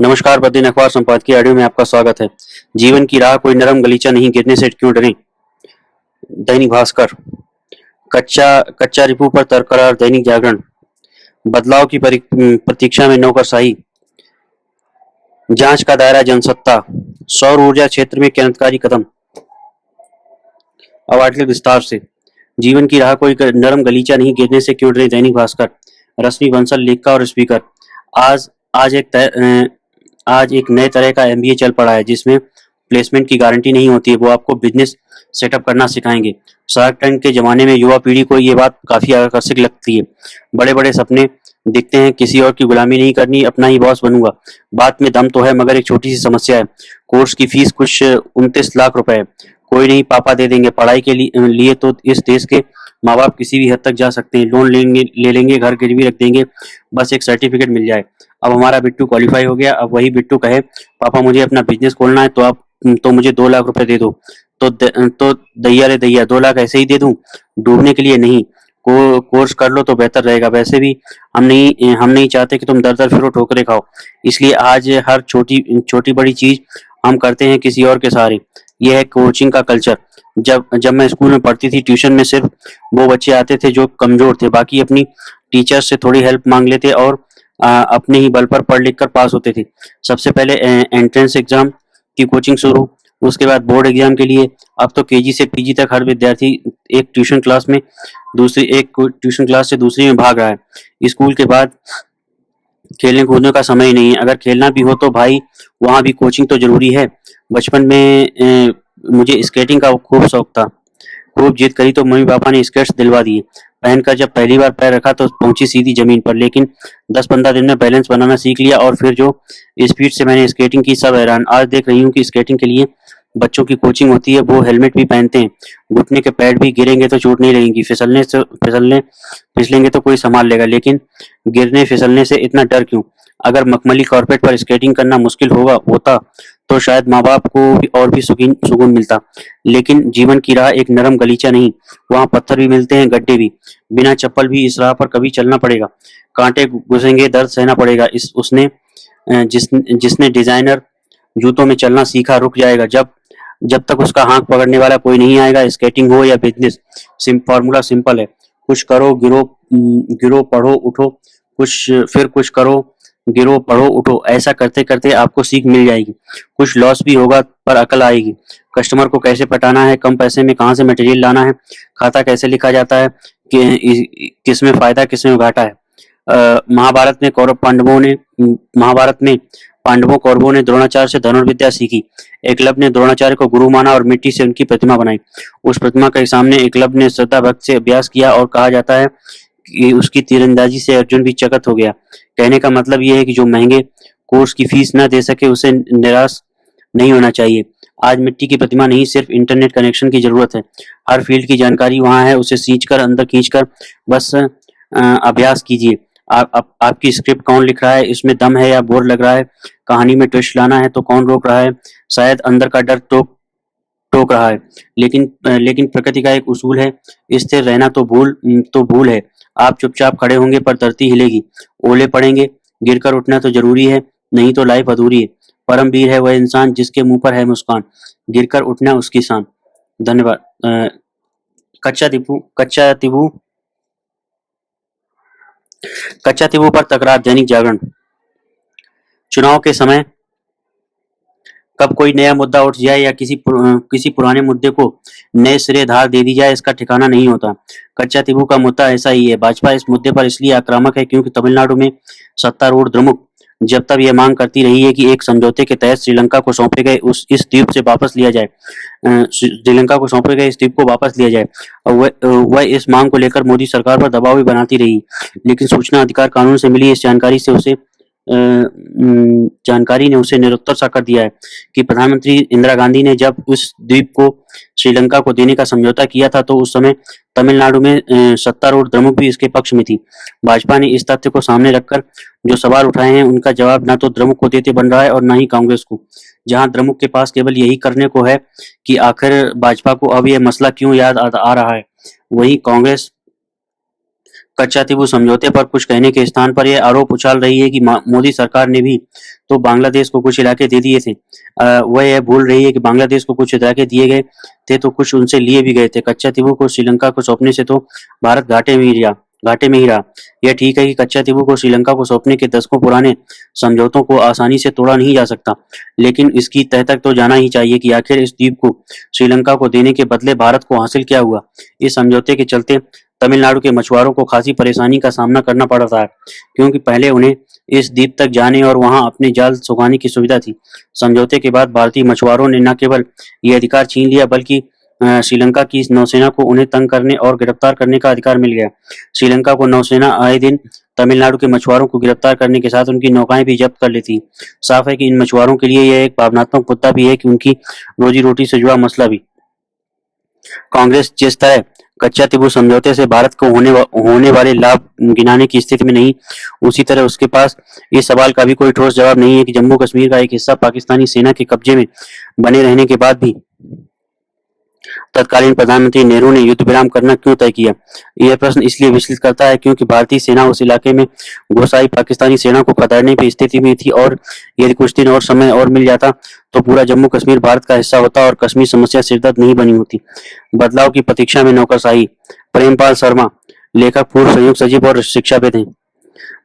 नमस्कार, बद्दीन अखबार संपादकीय ऑडियो में आपका स्वागत है। जीवन की राह कोई नरम गलीचा नहीं, गिरने से क्यों डरें। दैनिक भास्कर। कच्चा कच्चा रिपू पर तर्करार दैनिक जागरण। बदलाव की प्रतीक्षा में नौकरशाही, जांच का दायरा जनसत्ता, सौर ऊर्जा क्षेत्र में क्रांतिकारी कदम। अब आर्टिकल विस्तार से। जीवन की राह कोई नरम गलीचा नहीं, गिरने से क्यों डरें। दैनिक भास्कर। रश्मि बंसल लेखिका और स्पीकर। आज आज एक आज एक नए तरह का एमबीए चल पड़ा है जिसमें प्लेसमेंट की गारंटी नहीं होती है। वो आपको बिजनेस सेटअप करना सिखाएंगे। शार्क टैंक के जमाने में युवा पीढ़ी को ये बात काफी आकर्षक लगती है। बड़े बड़े सपने दिखते हैं, किसी और की गुलामी नहीं करनी, अपना ही बॉस बनूंगा। बात में दम तो है, मगर एक छोटी सी समस्या है। कोर्स की फीस कुछ 29 लाख रुपए है। कोई नहीं, पापा दे देंगे। पढ़ाई के लिए तो इस देश के माँ बाप किसी भी हद तक जा सकते हैं। लोन ले लेंगे, घर गिरवी रख देंगे, बस एक सर्टिफिकेट मिल जाए। अब हमारा बिट्टू क्वालिफाई हो गया। अब वही बिट्टू कहे, पापा मुझे अपना बिजनेस खोलना है, तो मुझे 2 लाख रुपए दे दो। तो दैया रे दैया, 2 लाख ऐसे ही दे दूं? डूबने के लिए नहीं, कोर्स कर लो तो बेहतर रहेगा। वैसे भी हम नहीं चाहते कि तुम दर दर फिरो, ठोकरे खाओ। इसलिए आज हर छोटी छोटी बड़ी चीज हम करते हैं किसी और के सहारे। यह है कोचिंग का कल्चर। जब जब मैं स्कूल में पढ़ती थी, ट्यूशन में सिर्फ वो बच्चे आते थे जो कमजोर थे। बाकी अपनी टीचर से थोड़ी हेल्प मांग लेते और अपने ही बल पर पढ़ लिख कर पास होते थे। सबसे पहले एंट्रेंस एग्जाम की कोचिंग शुरू, उसके बाद बोर्ड एग्जाम के लिए। अब तो केजी से पीजी तक हर विद्यार्थी एक ट्यूशन क्लास से दूसरी में भाग रहा है। स्कूल के बाद खेलने कूदने का समय ही नहीं है। अगर खेलना भी हो तो भाई वहां भी कोचिंग तो जरूरी है। बचपन में मुझे स्केटिंग का खूब शौक था। खूब जिद करी तो मम्मी पापा ने स्केट्स दिलवा दिए। पहनकर जब पहली बार पैर रखा तो पहुंची सीधी जमीन पर, लेकिन 10-15 दिन में बैलेंस बनाना सीख लिया और फिर जो स्पीड से मैंने स्केटिंग की, सब हैरान। आज देख रही हूँ कि स्केटिंग के लिए बच्चों की कोचिंग होती है, वो हेलमेट भी पहनते हैं। घुटने के पैड भी, गिरेंगे तो चोट नहीं लगेगी। फिसलेंगे तो कोई संभाल लेगा। लेकिन गिरने फिसलने से इतना डर क्यों? अगर मखमली कारपेट पर स्केटिंग करना मुश्किल होता तो शायद माँ बाप को भी और भी सुकून मिलता। लेकिन जीवन की राह एक नरम गलीचा नहीं, वहाँ पत्थर भी मिलते हैं, गड्ढे भी। बिना चप्पल भी इस राह पर कभी चलना पड़ेगा। कांटे घुसेंगे, दर्द सहना पड़ेगा। जिसने डिजाइनर जूतों में चलना सीखा रुक जाएगा जब जब तक उसका हाथ पकड़ने वाला कोई नहीं आएगा। स्केटिंग हो या बिजनेस, फॉर्मूला सिंपल है। कुछ करो, गिरो, पढ़ो, उठो। कुछ करो, गिरो, पढ़ो, उठो। ऐसा करते करते आपको सीख मिल जाएगी। कुछ लॉस भी होगा पर अकल आएगी। कस्टमर को कैसे पटाना है, कम पैसे में कहाँ से मटेरियल लाना है, खाता कैसे लिखा जाता है, किसमें फायदा किसमें घाटा है। महाभारत में पांडवों कौरवों ने द्रोणाचार्य से धनुर्विद्या सीखी। एकलव्य ने द्रोणाचार्य को गुरु माना और मिट्टी से उनकी प्रतिमा बनाई। उस प्रतिमा के सामने एकलव्य ने श्रद्धा भक्ति से अभ्यास किया और कहा जाता है कि उसकी तीरंदाजी से अर्जुन भी चकित हो गया। कहने का मतलब यह है कि जो महंगे कोर्स की फीस न दे सके उसे निराश नहीं होना चाहिए। आज मिट्टी की प्रतिमा नहीं, सिर्फ इंटरनेट कनेक्शन की जरूरत है। हर फील्ड की जानकारी वहां है, उसे अंदर खींचकर बस अभ्यास कीजिए। आपकी स्क्रिप्ट कौन लिख रहा है, इसमें दम है या बोर लग रहा है, कहानी में ट्विस्ट लाना है तो कौन रोक रहा है, शायद अंदर का डर टोक रहा है। लेकिन प्रकृति का एक उसूल है, स्थिर रहना तो भूल है। आप चुपचाप खड़े होंगे पर धरती हिलेगी। ओले पड़ेंगे, गिरकर उठना तो जरूरी है, नहीं तो लाइफ अधूरी है। परम वीर है वह इंसान जिसके मुंह पर है मुस्कान, गिरकर उठना उसकी शान। धन्यवाद। कच्चा तिबू पर तकरार दैनिक जागरण। चुनाव के समय कब कोई नया मुद्दा उठ जाए या किसी पुराने मुद्दे को नए सिरे धार दे दी जाए, इसका ठिकाना नहीं होता। कच्चा तिबू का मुद्दा ऐसा ही है। भाजपा इस मुद्दे पर इसलिए आक्रामक है क्योंकि तमिलनाडु में सत्तारूढ़ द्रमुक जब तक यह मांग करती रही है कि एक समझौते के तहत श्रीलंका को सौंपे गए इस द्वीप से वापस लिया जाए। श्रीलंका को सौंपे गए इस द्वीप को वापस लिया जाए और वह इस मांग को लेकर मोदी सरकार पर दबाव भी बनाती रही। लेकिन सूचना अधिकार कानून से मिली इस जानकारी ने उसे निरुत्तर सा कर दिया है कि प्रधानमंत्री इंदिरा गांधी ने जब उस द्वीप को श्रीलंका को देने का समझौता किया था तो उस समय तमिलनाडु में सत्तारूढ़ द्रमुक भी इसके पक्ष में थी। भाजपा ने इस तथ्य को सामने रखकर जो सवाल उठाए हैं उनका जवाब न तो द्रमुक को देते बन रहा है और न ही कांग्रेस को। जहां द्रमुक के पास केवल यही करने को है कि आखिर भाजपा को अब यह मसला क्यों याद आ रहा है, वहीं कांग्रेस कच्चा-तिबू समझौते पर कुछ कहने के स्थान पर यह आरोप उछाल रही है कि मोदी सरकार ने भी तो बांग्लादेश को कुछ इलाके दे दिए थे। वह यह भूल रही है कि बांग्लादेश को कुछ इलाके दिए गए थे तो कुछ उनसे लिए भी गए थे। कच्चा-तिबू को श्रीलंका को सौंपने से तो भारत घाटे में ही रहा। यह ठीक है कि कच्चा-तिबू को श्रीलंका को सौंपने के दशकों पुराने समझौतों को आसानी से तोड़ा नहीं जा सकता, लेकिन इसकी तह तक तो जाना ही चाहिए कि आखिर इस द्वीप को श्रीलंका को देने के बदले भारत को हासिल क्या हुआ। इस समझौते के चलते तमिलनाडु के मछुआरों को खासी परेशानी का सामना करना पड़ रहा है, क्योंकि पहले उन्हें इस द्वीप तक जाने और वहां अपने जाल सुखाने की सुविधा थी। समझौते के बाद भारतीय मछुआरों ने न केवल ये अधिकार छीन लिया, बल्कि श्रीलंका की नौसेना को उन्हें तंग करने और गिरफ्तार करने का अधिकार मिल गया। श्रीलंका को नौसेना आए दिन तमिलनाडु के मछुआरों को गिरफ्तार करने के साथ उनकी नौकाएं भी जब्त कर लेती। साफ है कि इन मछुआरों के लिए यह एक भावनात्मक मुद्दा भी है कि उनकी रोजी रोटी से जुड़ा मसला भी। कांग्रेस जिस तरह कच्चा-तिबू समझौते से भारत को होने वाले लाभ गिनाने की स्थिति में नहीं, उसी तरह उसके पास इस सवाल का भी कोई ठोस जवाब नहीं है कि जम्मू कश्मीर का एक हिस्सा पाकिस्तानी सेना के कब्जे में बने रहने के बाद भी तत्कालीन प्रधानमंत्री नेहरू ने युद्ध विराम करना क्यों तय किया। यह प्रश्न इसलिए विचलित करता है क्योंकि भारतीय सेना उस इलाके में घुस आई पाकिस्तानी सेना को खदेड़ने की स्थिति में थी, और यदि कुछ दिन और समय और मिल जाता तो पूरा जम्मू कश्मीर भारत का हिस्सा होता और कश्मीर समस्या सिरदर्द नहीं बनी होती। बदलाव की प्रतीक्षा में नौकरशाही। प्रेमपाल शर्मा, लेखक, पूर्व संयुक्त सचिव और शिक्षाविद हैं।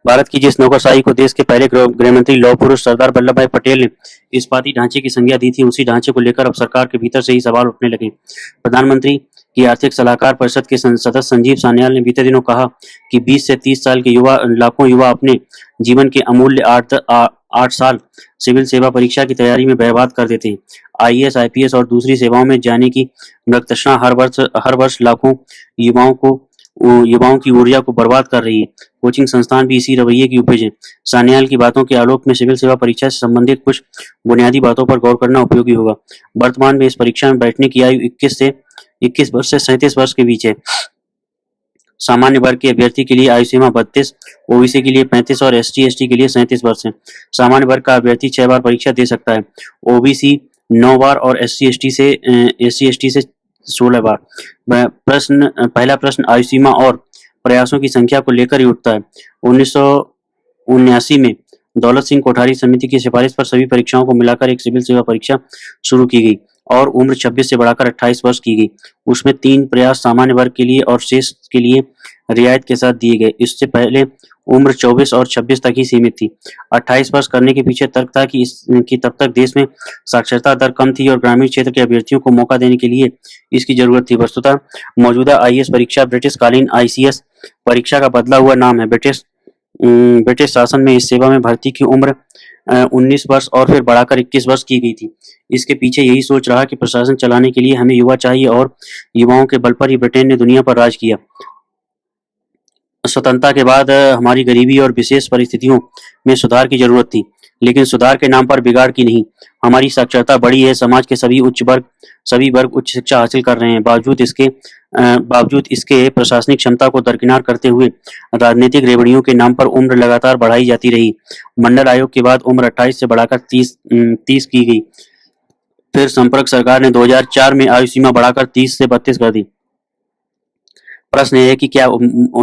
भारत की जिस नौकरशाही को देश के पहले गृहमंत्री लौह पुरुष सरदार वल्लभ भाई पटेल ने इस्पाती ढांचे की संज्ञा दी थी, उसी ढांचे को लेकर अब सरकार के भीतर से ही सवाल उठने लगे। प्रधानमंत्री की आर्थिक सलाहकार परिषद के सदस्य संजीव सान्याल ने बीते दिनों कहा कि 20 से 30 साल के लाखों युवा अपने जीवन के अमूल्य 8 साल सिविल सेवा परीक्षा की तैयारी में बर्बाद कर देते हैं। आईएएस, आईपीएस और दूसरी सेवाओं में जाने की मृगतृष्णा हर वर्ष लाखों युवाओं की ऊर्जा को बर्बाद कर रही है। कोचिंग संस्थान भी इसी रवैये की उपज है। सान्याल की बातों के आलोक में सिविल सेवा परीक्षा से संबंधित कुछ बुनियादी बातों पर गौर करना उपयोगी होगा। वर्तमान में इस परीक्षा में बैठने की आयु 21 वर्ष से 37 वर्ष के बीच है। सामान्य वर्ग के अभ्यर्थी के लिए आयु सीमा 32, ओबीसी के लिए 35 और एसटी/एसटी के लिए 37 वर्ष है। सामान्य वर्ग का अभ्यर्थी 6 बार परीक्षा दे सकता है, ओबीसी 9 बार और एसटी/एसटी से 16 बार। पहला प्रश्न आयु सीमा और प्रयासों की संख्या को लेकर ही उठता है। 1979 में दौलत सिंह कोठारी समिति की सिफारिश पर सभी परीक्षाओं को मिलाकर एक सिविल सेवा परीक्षा शुरू की गई और उम्र 26 से बढ़ाकर 28 वर्ष की गई। उसमें 3 प्रयास सामान्य वर्ग के लिए और शेष के लिए रियायत के साथ दिए गए। इससे पहले उम्र 24 और 26 तक ही सीमित थी। 28 वर्ष करने के पीछे तर्क था कि तब तक देश में साक्षरता दर कम थी और ग्रामीण क्षेत्र के अभ्यर्थियों को मौका देने के लिए इसकी जरूरत थी। वस्तुतः मौजूदा आईएएस परीक्षा ब्रिटिश कालीन आईसीएस परीक्षा का बदला हुआ नाम है। ब्रिटिश शासन में इस सेवा में भर्ती की उम्र 19 वर्ष और फिर बढ़ाकर 21 वर्ष की गई थी। इसके पीछे यही सोच रहा कि प्रशासन चलाने के लिए हमें युवा चाहिए और युवाओं के बल पर ही ब्रिटेन ने दुनिया पर राज किया। स्वतंत्रता के बाद हमारी गरीबी और विशेष परिस्थितियों में सुधार की जरूरत थी, लेकिन सुधार के नाम पर बिगाड़ की नहीं। हमारी साक्षरता बढ़ी है, समाज के सभी वर्ग उच्च शिक्षा हासिल कर रहे हैं। बावजूद इसके प्रशासनिक क्षमता को दरकिनार करते हुए राजनीतिक रेवड़ियों के नाम पर उम्र लगातार बढ़ाई जाती रही। मंडल आयोग के बाद उम्र 28 से बढ़ाकर 30 की गई। फिर संपर्क सरकार ने 2004 में आयु सीमा बढ़ाकर 30 से 32 कर दी। प्रश्न है कि क्या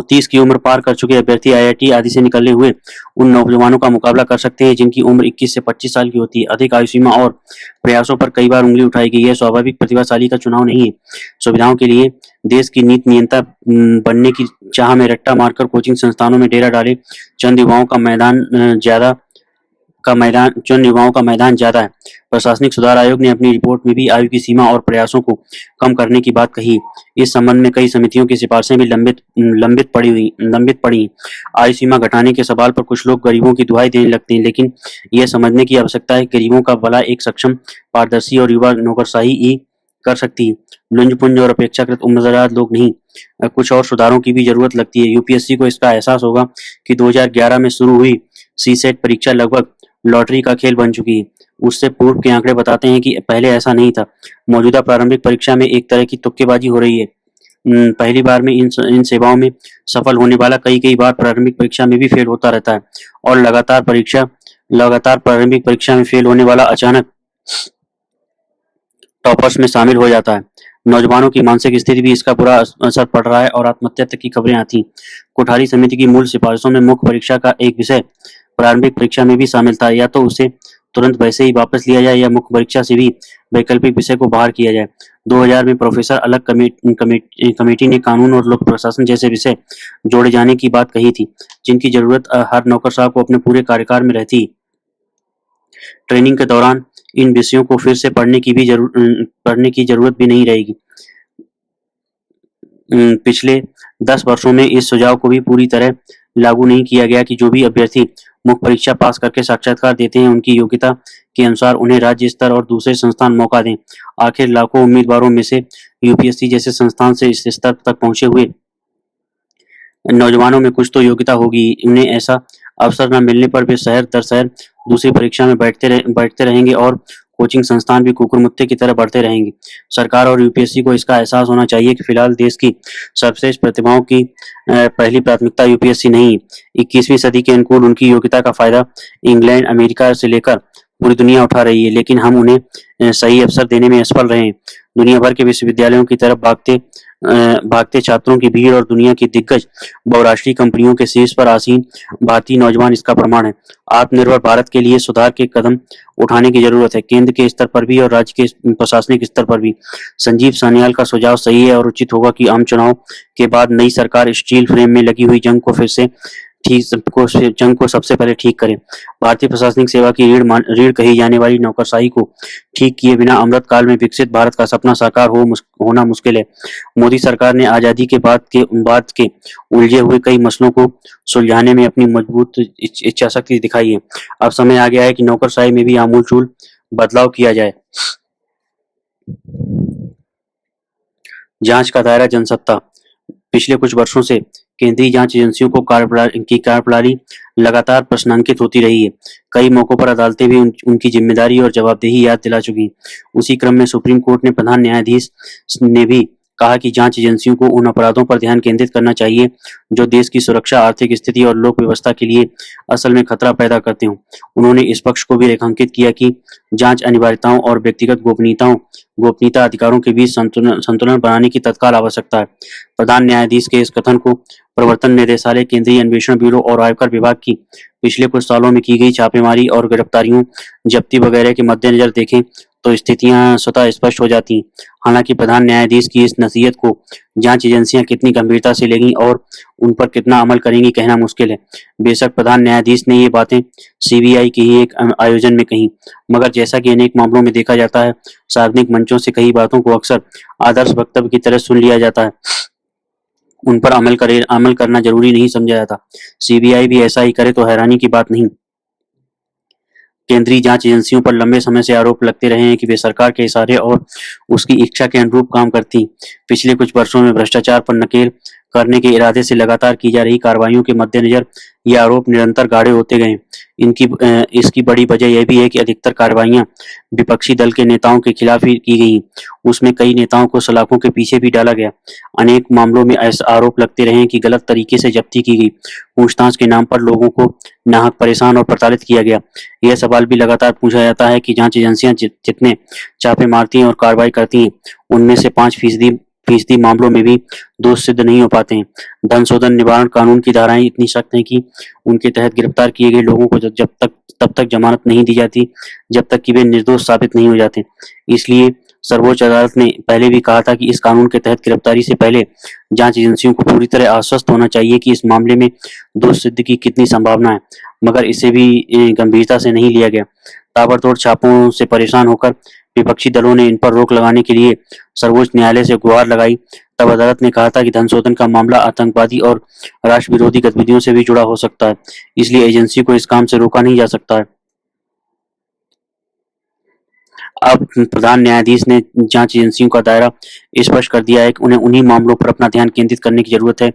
30 की उम्र पार कर चुके अभ्यर्थी आईआईटी आदि से निकले हुए उन नौजवानों का मुकाबला कर सकते हैं जिनकी उम्र 21 से 25 साल की होती है। अधिक आयु सीमा और प्रयासों पर कई बार उंगली उठाई गई है। स्वाभाविक प्रतिभाशाली का चुनाव नहीं है। सुविधाओं के लिए देश की नीति नियंता बनने की चाह में रट्टा मारकर कोचिंग संस्थानों में डेरा डाले चंद युवाओं का मैदान ज्यादा है। प्रशासनिक सुधार आयोग ने अपनी रिपोर्ट में भी आयु की सीमा और प्रयासों को कम करने की बात कही। इस संबंध में कई समितियों की सिफारिशें भी लंबित पड़ी। आयु सीमा घटाने के सवाल पर कुछ लोग गरीबों की दुहाई देने लगते हैं, लेकिन यह समझने की आवश्यकता है कि गरीबों का भला एक सक्षम, पारदर्शी और युवा नौकरशाही ही कर सकती है। लुंज-पुंज और अपेक्षाकृत उम्रदराज लोग नहीं। कुछ और सुधारों की भी जरूरत लगती है। यूपीएससी को इसका एहसास होगा कि 2011 में शुरू हुई सीसेट परीक्षा लगभग लॉटरी का खेल बन चुकी है। उससे पूर्व के आंकड़े बताते हैं कि पहले ऐसा नहीं था। मौजूदा प्रारंभिक परीक्षा में एक तरह की तुक्केबाजी हो रही है। पहली बार में इन सेवाओं में सफल होने वाला कई बार प्रारंभिक परीक्षा में भी फेल होता रहता है और लगातार प्रारंभिक परीक्षा में फेल होने वाला अचानक टॉपर्स में शामिल हो जाता है। नौजवानों की मानसिक स्थिति भी इसका बुरा असर पड़ रहा है और आत्महत्या तक की खबरें आती हैं। कोठारी समिति की मूल सिफारिशों में मुख्य परीक्षा का एक विषय प्रारंभिक परीक्षा में भी शामिल था, या तो उसे तुरंत वैसे ही वापस लिया जाए या मुख्य परीक्षा से भी वैकल्पिक विषय को बाहर किया जाए। 2000 में प्रोफेसर अलग कमेटी ने कानून और लोक प्रशासन जैसे विषय जोड़े जाने की बात कही थी, जिनकी जरूरत हर नौकरशाह को अपने पूरे कार्यकाल में रहती। ट्रेनिंग के दौरान इन विषयों को फिर से पढ़ने की जरूरत भी नहीं रहेगी। पिछले 10 वर्षों में इस सुझाव को भी पूरी तरह लागू नहीं किया गया कि जो भी अभ्यर्थी मुख्य परीक्षा पास करके साक्षात्कार देते हैं, उनकी योग्यता के अनुसार उन्हें राज्य स्तर और दूसरे संस्थान मौका दें। आखिर लाखों उम्मीदवारों में से यूपीएससी जैसे संस्थान से इस स्तर तक पहुंचे हुए नौजवानों में कुछ तो योग्यता होगी। उन्हें ऐसा अवसर न मिलने पर वे शहर दर शहर दूसरी परीक्षा में बैठते रहेंगे और कोचिंग संस्थान भी कुकुरमुत्ते की तरह बढ़ते रहेंगे। सरकार और यूपीएससी को इसका एहसास होना चाहिए कि फिलहाल देश की सर्वश्रेष्ठ प्रतिभाओं की पहली प्राथमिकता यूपीएससी नहीं। 21वीं सदी के अनुकूल उनकी योग्यता का फायदा इंग्लैंड, अमेरिका से लेकर पूरी दुनिया उठा रही है, लेकिन हम उन्हें सही अवसर देने में असफल रहे हैं। दुनिया भर के विश्वविद्यालयों की तरफ भागते छात्रों की भीड़ और दुनिया की दिग्गज बहुराष्ट्रीय कंपनियों के शीर्ष पर आसीन भारतीय नौजवान इसका प्रमाण है। आत्मनिर्भर भारत के लिए सुधार के कदम उठाने की जरूरत है, केंद्र के स्तर पर भी और राज्य के प्रशासनिक स्तर पर भी। संजीव सान्याल का सुझाव सही है और उचित होगा कि आम चुनाव के बाद नई सरकार स्टील फ्रेम में लगी हुई जंग को सबसे पहले ठीक करे। भारतीय प्रशासनिक सेवा की रीढ़ कही जाने वाली नौकरशाही को ठीक किए बिना अमृत काल में विकसित भारत का सपना साकार होना मुश्किल है। मोदी सरकार ने आजादी के बाद के उलझे हुए कई मसलों को सुलझाने में अपनी मजबूत इच्छा शक्ति दिखाई है। अब समय आ गया है कि नौकरशाही में भी आमूलचूल बदलाव किया जाए। जांच का दायरा जनसत्ता। पिछले कुछ वर्षों से केंद्रीय जांच एजेंसियों की कार्यप्रणाली लगातार प्रश्नांकित होती रही है। कई मौकों पर अदालतें भी उनकी जिम्मेदारी और जवाबदेही याद दिला चुकी। उसी क्रम में सुप्रीम कोर्ट ने प्रधान न्यायाधीश ने भी कहा कि जांच एजेंसियों को उन अपराधों पर ध्यान केंद्रित करना चाहिए जो देश की सुरक्षा, आर्थिक स्थिति और लोक व्यवस्था के लिए असल में खतरा पैदा करते हों। उन्होंने इस पक्ष को भी रेखांकित किया कि जांच अनिवार्यताओं और व्यक्तिगत गोपनीयता अधिकारों के बीच संतुलन बनाने की तत्काल आवश्यकता है। प्रधान न्यायाधीश के इस कथन को प्रवर्तन निदेशालय, केंद्रीय अन्वेषण ब्यूरो और आयकर विभाग की पिछले कुछ सालों में की गई छापेमारी और गिरफ्तारियों, जब्ती वगैरह के मद्देनजर देखें तो स्थितियां स्वतः स्पष्ट हो जाती हैं। हालांकि प्रधान न्यायाधीश की इस नसीहत को जांच एजेंसियां कितनी गंभीरता से लेंगी और उन पर कितना अमल करेंगी कहना मुश्किल है। बेशक प्रधान न्यायाधीश ने ये बातें सीबीआई के ही एक आयोजन में कही, मगर जैसा कि अनेक मामलों में देखा जाता है, सार्वजनिक मंचों से कही बातों को अक्सर आदर्श वक्तव्य की तरह सुन लिया जाता है, उन पर अमल करना जरूरी नहीं समझा जाता। सीबीआई भी ऐसा ही करे तो हैरानी की बात नहीं। केंद्रीय जांच एजेंसियों पर लंबे समय से आरोप लगते रहे हैं कि वे सरकार के इशारे और उसकी इच्छा के अनुरूप काम करती। पिछले कुछ वर्षों में भ्रष्टाचार पर नकेल करने के इरादे से लगातार की जा रही कार्रवाइयों के मद्देनजर ये आरोप निरंतर गाढ़े होते गए। इसकी बड़ी वजह यह भी है कि अधिकतर कार्रवाइयां विपक्षी दल के नेताओं के खिलाफ ही की गई। उसमें कई नेताओं को सलाखों के पीछे भी डाला गया। अनेक मामलों में ऐसे आरोप लगते रहे कि गलत तरीके से जब्ती की गई, पूछताछ के नाम पर लोगों को नाहक परेशान और प्रताड़ित किया गया। यह सवाल भी लगातार पूछा जाता है कि जांच एजेंसियां जितने छापे मारती हैं और कार्रवाई करती हैं, उनमें से 5% मामलों में भी दोष सिद्ध नहीं हो पाते हैं। धन शोधन निवारण कानून की धाराएं इतनी सख्त हैं कि उनके तहत गिरफ्तार किए गए लोगों को तब तक जमानत नहीं दी जाती जब तक कि वे निर्दोष साबित नहीं हो जाते। इसलिए सर्वोच्च अदालत ने पहले भी कहा था कि इस कानून के तहत गिरफ्तारी से पहले जांच एजेंसियों को पूरी तरह आश्वस्त होना चाहिए कि इस मामले में दोष सिद्ध की कितनी संभावना है, मगर इसे भी गंभीरता से नहीं लिया गया। ताबड़तोड़ छापों से परेशान होकर विपक्षी दलों ने इन पर रोक लगाने के लिए सर्वोच्च न्यायालय से गुहार लगाई। तब अदालत ने कहा था कि धन शोधन का मामला आतंकवादी और राष्ट्र विरोधी गतिविधियों से भी जुड़ा हो सकता है, इसलिए एजेंसी को इस काम से रोका नहीं जा सकता है। अब प्रधान न्यायाधीश ने जांच एजेंसियों का दायरा स्पष्ट कर दिया है कि उन्हें उन्हीं मामलों पर अपना ध्यान केंद्रित करने की जरूरत है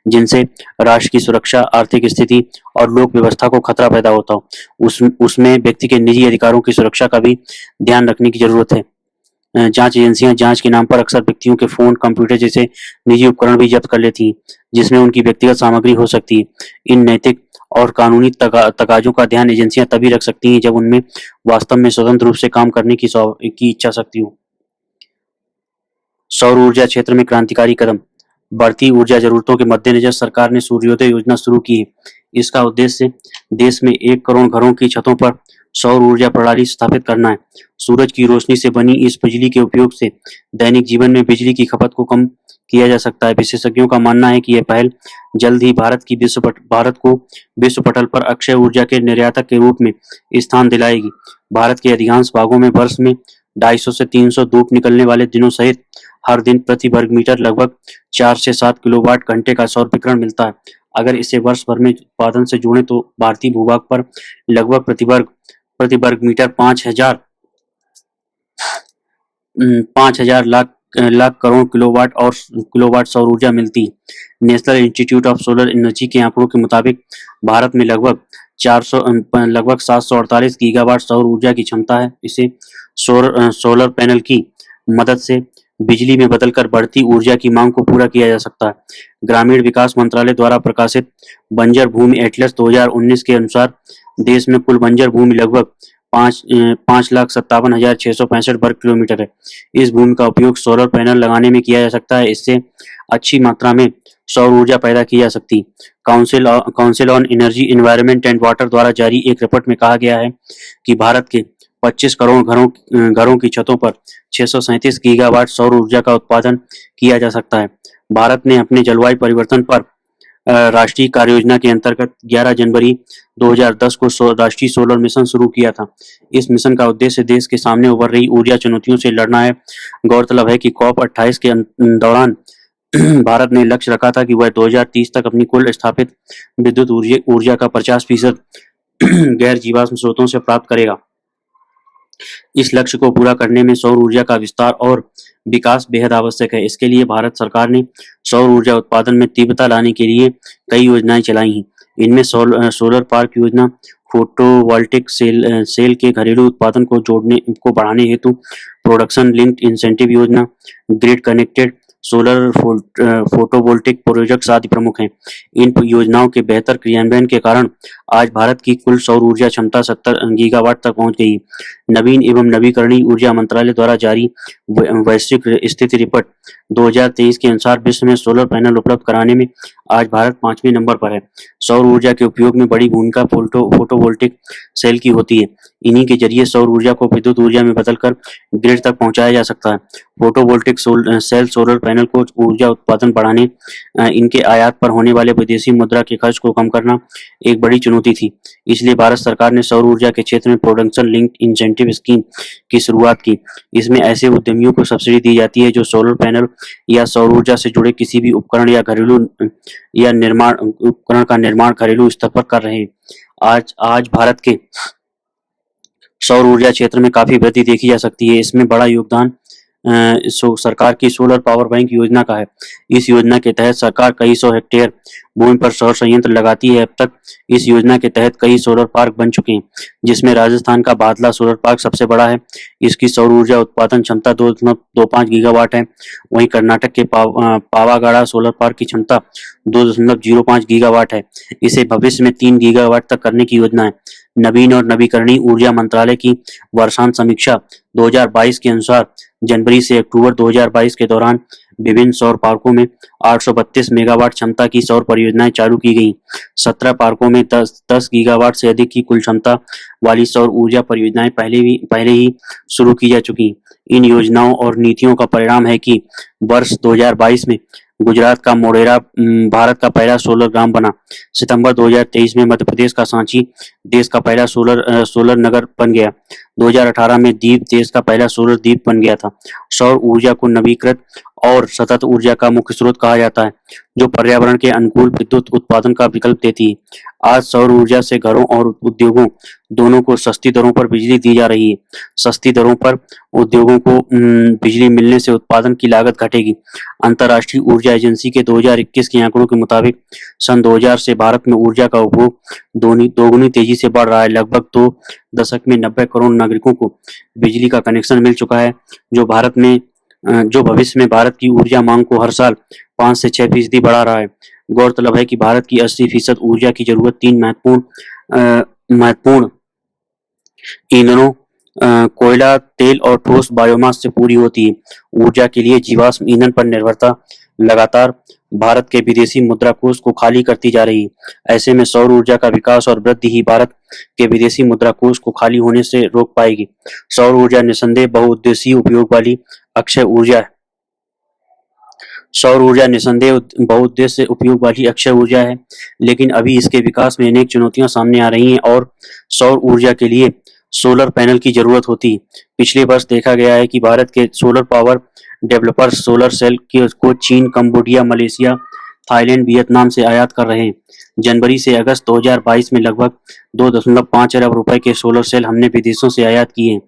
जिनसे राष्ट्र की सुरक्षा, आर्थिक स्थिति और लोक व्यवस्था को खतरा पैदा होता हो। उसमें व्यक्ति के निजी अधिकारों की सुरक्षा का भी ध्यान रखने की जरूरत है। जांच एजेंसियां जांच के नाम पर अक्सर व्यक्तियों के फोन, कंप्यूटर जैसे निजी उपकरण भी जब्त कर लेती हैं, जिसमें उनकी व्यक्तिगत सामग्री हो सकती है। इन नैतिक और कानूनी तकाजों का ध्यान एजेंसियां तभी रख सकती हैं जब उनमें वास्तव में स्वतंत्र रूप से काम करने की इच्छा शक्ति हो। सौर ऊर्जा क्षेत्र में क्रांतिकारी कदम। बढ़ती ऊर्जा जरूरतों के मद्देनजर सरकार ने सूर्योदय योजना शुरू की है। इसका उद्देश्य देश में 1 करोड़ घरों की छतों पर सौर ऊर्जा प्रणाली स्थापित करना है। सूरज की रोशनी से बनी इस बिजली के उपयोग से दैनिक जीवन में बिजली की खपत को कम किया जा सकता है। विशेषज्ञों का मानना है कि यह पहल जल्द ही भारत को विश्व पटल पर अक्षय ऊर्जा के निर्यातक के रूप में स्थान दिलाएगी। भारत के अधिकांश भागों में वर्ष में 250 से 300 धूप निकलने वाले दिनों सहित हर दिन प्रति वर्ग मीटर लगभग 4 से 7 किलोवाट घंटे का सौर विकिरण मिलता है। अगर इसे वर्ष भर में उत्पादन से जोड़ें तो भारतीय भूभाग पर लगभग प्रति वर्ग मीटर 5,000 लाख करोड़ किलोवाट सौर ऊर्जा मिलती है। National institute of solar energy के आंकड़ों के मुताबिक भारत में लगभग 748 गीगावाट सौर ऊर्जा की क्षमता है। इसे सोलर पैनल की मदद से बिजली में बदलकर बढ़ती ऊर्जा की मांग को पूरा किया जा सकता है। ग्रामीण विकास मंत्रालय द्वारा प्रकाशित बंजर भूमि एटलस 2019 के अनुसार देश में कुल बंजर भूमि लगभग 5,57,665 वर्ग किलोमीटर है। इस भूमि का उपयोग सोलर पैनल लगाने में किया जा सकता है। इससे अच्छी मात्रा में सौर ऊर्जा पैदा की जा सकती है। Council on energy environment and water द्वारा जारी एक रिपोर्ट में कहा गया है कि भारत के 25 करोड़ घरों की छतों पर 637 गीगावाट सौर ऊर्जा का उत्पादन किया जा सकता है। भारत ने अपने जलवायु परिवर्तन पर राष्ट्रीय कार्य योजना के अंतर्गत 11 जनवरी 2010 को राष्ट्रीय सोलर मिशन शुरू किया था। इस मिशन का उद्देश्य देश के सामने उभर रही ऊर्जा चुनौतियों से लड़ना है। गौरतलब है कि COP28 के दौरान भारत ने लक्ष्य रखा था कि वह 2030 तक अपनी कुल स्थापित विद्युत ऊर्जा का 50% गैर जीवाश्म स्रोतों से प्राप्त करेगा। इस लक्ष्य को पूरा करने में सौर ऊर्जा का विस्तार और विकास बेहद आवश्यक है। इसके लिए भारत सरकार ने सौर ऊर्जा उत्पादन में तीव्रता लाने के लिए कई योजनाएं चलाई हैं। इनमें सोलर पार्क योजना, फोटोवोल्टिक सेल के घरेलू उत्पादन को बढ़ाने हेतु प्रोडक्शन लिंक्ड इंसेंटिव योजना, grid connected solar photovoltaic projects आदि प्रमुख हैं। इन योजनाओं के बेहतर क्रियान्वयन के कारण आज भारत की कुल सौर ऊर्जा क्षमता 70 गीगावाट तक पहुंच गई है। नवीन एवं नवीकरणीय ऊर्जा मंत्रालय द्वारा जारी वैश्विक स्थिति रिपोर्ट 2023 के अनुसार विश्व में सोलर पैनल उपलब्ध कराने में आज भारत 5वें नंबर पर है। सौर ऊर्जा के उपयोग में बड़ी भूमिका फोटोवोल्टिक सेल की होती है। इन्हीं के जरिए सौर ऊर्जा को विद्युत ऊर्जा में बदलकर ग्रिड तक पहुंचाया जा सकता है। फोटोवोल्टिक सेल सोलर पैनल को ऊर्जा उत्पादन बढ़ाने, इनके आयात पर होने वाले विदेशी मुद्रा के खर्च को कम करना एक बड़ी चुनौती थी। इसलिए भारत सरकार ने सौर ऊर्जा के क्षेत्र में प्रोडक्शन लिंक्ड इंसेंटिव स्कीम की शुरुआत की। इसमें ऐसे उद्यमियों को सब्सिडी दी जाती है जो सोलर पैनल या सौर ऊर्जा से जुड़े किसी भी उपकरण या निर्माण घरेलू स्तर पर कर रहे हैं। आज भारत के सौर ऊर्जा क्षेत्र में काफी वृद्धि देखी जा सकती है। इसमें बड़ा योगदान सरकार की सोलर पावर बैंक योजना का है। इस योजना के तहत सरकार कई सौ हेक्टेयर भूमि पर सौर संयंत्र लगाती है। अब तक इस योजना के तहत कई सोलर पार्क बन चुके हैं, जिसमें राजस्थान का बादला सोलर पार्क सबसे बड़ा है। इसकी सौर ऊर्जा उत्पादन क्षमता 2.25 गीगावाट है। वहीं कर्नाटक के पावागढ़ सोलर पार्क की क्षमता 2.05 गीगावाट है। इसे भविष्य में 3 गीगावाट तक करने की योजना है। नवीन और नवीकरणीय ऊर्जा मंत्रालय की वर्षांत समीक्षा 2022 के अनुसार जनवरी से अक्टूबर 2022 के दौरान विभिन्न सौर पार्कों में 832 मेगावाट क्षमता की सौर परियोजनाएं चालू की गई। 17 पार्कों में 10 गीगावाट से अधिक की कुल क्षमता वाली सौर ऊर्जा परियोजनाएं पहले ही शुरू की जा चुकी। इन योजनाओं और नीतियों का परिणाम है कि वर्ष 2022 में गुजरात का मोढेरा भारत का पहला सोलर ग्राम बना। सितंबर 2023 में मध्य प्रदेश का सांची देश का पहला सोलर नगर बन गया। 2018 में दीव देश का पहला सोलर द्वीप बन गया था। सौर ऊर्जा को नवीकृत और सतत ऊर्जा का मुख्य स्रोत कहा जाता है, जो पर्यावरण के अनुकूल विद्युत उत्पादन का विकल्प देती है। आज सौर ऊर्जा से घरों और उद्योगों दोनों को सस्ती दरों पर बिजली दी जा रही है। सस्ती दरों पर उद्योगों को बिजली मिलने से उत्पादन की लागत घटेगी। अंतर्राष्ट्रीय ऊर्जा एजेंसी के 2021 के आंकड़ों के मुताबिक सन 2000 से भारत में ऊर्जा का उपभोग दोगुनी तेजी से बढ़ रहा है। लगभग 2 दशक में 90 करोड़ नागरिकों को बिजली का कनेक्शन मिल चुका है, जो भविष्य में भारत की ऊर्जा मांग को हर साल 5 से 6% बढ़ा रहा है। गौरतलब है कि भारत की 80% ऊर्जा की जरूरत 3 महत्वपूर्ण ईंधनों कोयला, तेल और ठोस बायोमास से पूरी होती है। ऊर्जा के लिए जीवाश्म ईंधन पर निर्भरता लगातार भारत के विदेशी मुद्रा कोष को खाली करती जा रही है। ऐसे में सौर ऊर्जा का विकास और वृद्धि ही भारत के विदेशी मुद्रा कोष को खाली होने से रोक पाएगी। सौर ऊर्जा निस्संदेह बहुउद्देशीय उपयोग वाली अक्षय ऊर्जा है। सौर ऊर्जा निस्संदेह बहुउद्देश्य उपयोग वाली अक्षय ऊर्जा है, लेकिन अभी इसके विकास में अनेक चुनौतियां सामने आ रही हैं और सौर ऊर्जा के लिए सोलर पैनल की जरूरत होती है। पिछले वर्ष देखा गया है कि भारत के solar power developers solar cell को China, Cambodia, Malaysia, Thailand, Vietnam से आयात कर रहे हैं। जनवरी से अगस्त 2022 में लगभग 2.5 अरब रुपए के सोलर सेल हमने विदेशों से आयात किए हैं।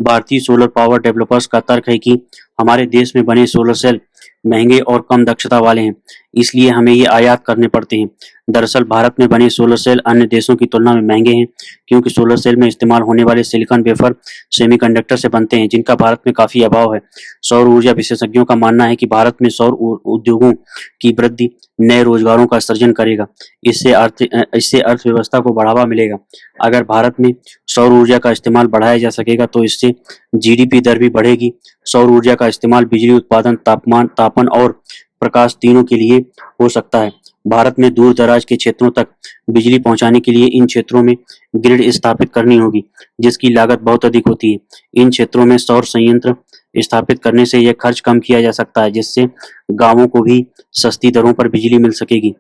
भारतीय सोलर पावर डेवलपर्स का तर्क है कि हमारे देश में बने सोलर सेल महंगे और कम दक्षता वाले हैं, इसलिए हमें ये आयात करने पड़ते हैं। दरअसल भारत में बने सोलर सेल अन्य देशों की तुलना में महंगे हैं, क्योंकि सोलर सेल में इस्तेमाल होने वाले सिलिकॉन वेफर सेमीकंडक्टर से बनते हैं, जिनका भारत में काफी अभाव है। सौर ऊर्जा विशेषज्ञों का मानना है कि भारत में सौर उद्योगों की वृद्धि नए रोजगारों का सृजन करेगा। इससे अर्थव्यवस्था को बढ़ावा मिलेगा। अगर भारत में सौर ऊर्जा का इस्तेमाल बढ़ाया जा सकेगा तो इससे जीडीपी दर भी बढ़ेगी। सौर ऊर्जा का इस्तेमाल बिजली उत्पादन, तापन और प्रकाश तीनों के लिए हो सकता है। भारत में दूर दराज के क्षेत्रों तक बिजली पहुंचाने के लिए इन क्षेत्रों में ग्रिड स्थापित करनी होगी, जिसकी लागत बहुत अधिक होती है। इन क्षेत्रों में सौर संयंत्र स्थापित करने से यह खर्च कम किया जा सकता है, जिससे गांवों को भी सस्ती दरों पर बिजली मिल सकेगी।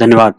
धन्यवाद।